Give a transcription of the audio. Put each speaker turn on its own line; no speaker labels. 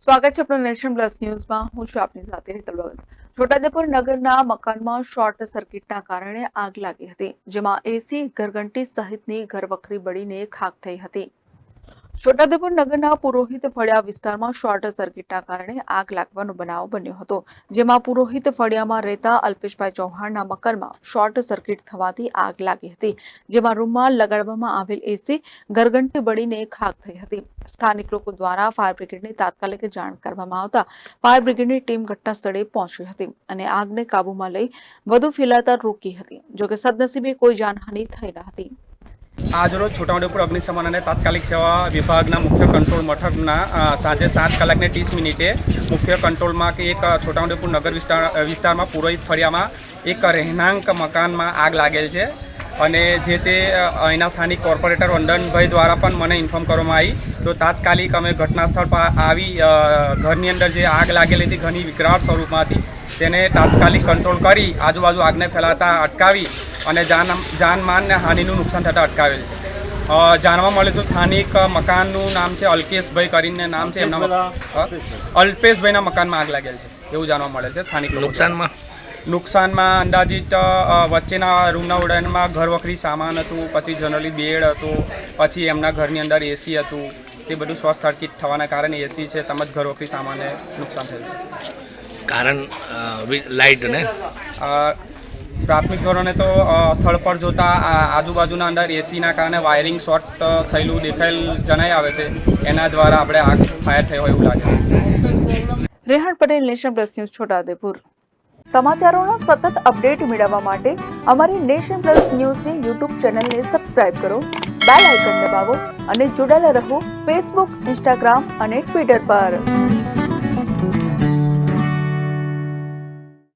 સ્વાગત છે આપણો નેશન પ્લસ ન્યૂઝમાં। હું છું આપની સાથે હેતલ ભગત। છોટાઉદેપુર નગરના મકાનમાં શોર્ટ સર્કિટના કારણે આગ લાગી હતી, જેમાં એસી, ઘરઘંટી સહિતની ઘરવખરી બળીને ખાખ થઈ હતી। છોટાઉદેપુર નગરના પુરોહિત ફળિયા વિસ્તારમાં શોર્ટ સર્કિટના કારણે આગ લાગવાનો બનાવ બન્યો હતો, જેમાં પુરોહિત ફળિયામાં રહેતા અલ્પેશભાઈ ચૌહાણના મકાનમાં શોર્ટ સર્કિટ થવાથી આગ લાગી હતી, જેમાં રૂમમાં લગાડવામાં આવેલ એસી, ઘરઘંટી બળીને ખાખ થઈ હતી। સ્થાનિક લોકો દ્વારા ફાયર બ્રિગેડને તાત્કાલિક જાણ કરવામાં આવતા ફાયર બ્રિગેડની ટીમ ઘટના સ્થળે પહોંચી હતી અને આગને કાબૂમાં લઈ વધુ ફેલાતા રોકી હતી। જોકે સદનસીબે કોઈ જાનહાનિ થઈ ન હતી।
આજરોજ છોટાઉદેપુર અગ્નિશમન અને તાત્કાલિક સેવા વિભાગના મુખ્ય કંટ્રોલ મથકના સાંજે 7:30 મુખ્ય કંટ્રોલમાં કે એક છોટાઉદેપુર નગર વિસ્તારમાં પુરોહિત ફળિયામાં એક રહેણાંક મકાનમાં આગ લાગેલ છે અને જે તે અહીંના સ્થાનિક કોર્પોરેટર વંદનભાઈ દ્વારા પણ મને ઇન્ફોર્મ કરવામાં આવી। તો તાત્કાલિક અમે ઘટના સ્થળ પર આવી ઘરની અંદર જે આગ લાગેલી હતી ઘણી વિકરાળ સ્વરૂપમાં હતી, તેને તાત્કાલિક કંટ્રોલ કરી આજુબાજુ આગને ફેલાતા અટકાવી અને જાનમાન ને હાનિનું નુકસાન થતાં અટકાવેલ છે। જાણવા મળે તો સ્થાનિક મકાનનું નામ છે અલ્કેશભાઈ કરીને નામ છે, એમના અલ્પેશભાઈના મકાનમાં આગ લાગેલ છે એવું જાણવા મળે છે। સ્થાનિક નુકસાનમાં અંદાજિત વચ્ચેના રૂમના ઉડાનમાં ઘરવખરી સામાન હતું, પછી જનરલી બેડ હતું, પછી એમના ઘરની અંદર એસી હતું। તે બધું શોર્ટ સર્કિટ થવાના કારણે એસી છે તેમજ ઘરવખરી સામાનને નુકસાન થયું છે।
કારણ લાઇટ ને
પ્રાથમિક ધોરણે તો સ્થળ પર જોતા આજુબાજુના અંદર એસીના કારણે વાયરિંગ શોર્ટ થયેલું દેખાયેલ જણાઈ આવે છે, એના દ્વારા આપણે આગ ફાયર થઈ હોય એવું લાગે છે।
Rehan Patel, Nation Plus News, Chhota Udepur. સમાચારોના સતત અપડેટ મેળવવા માટે અમારી નેશન પ્લસ ન્યૂઝની યુટ્યુબ ચેનલને સબસ્ક્રાઇબ કરો, બેલ આઇકન દબાવો અને જોડાયેલા રહો ફેસબુક, ઇન્સ્ટાગ્રામ અને ટ્વિટર પર।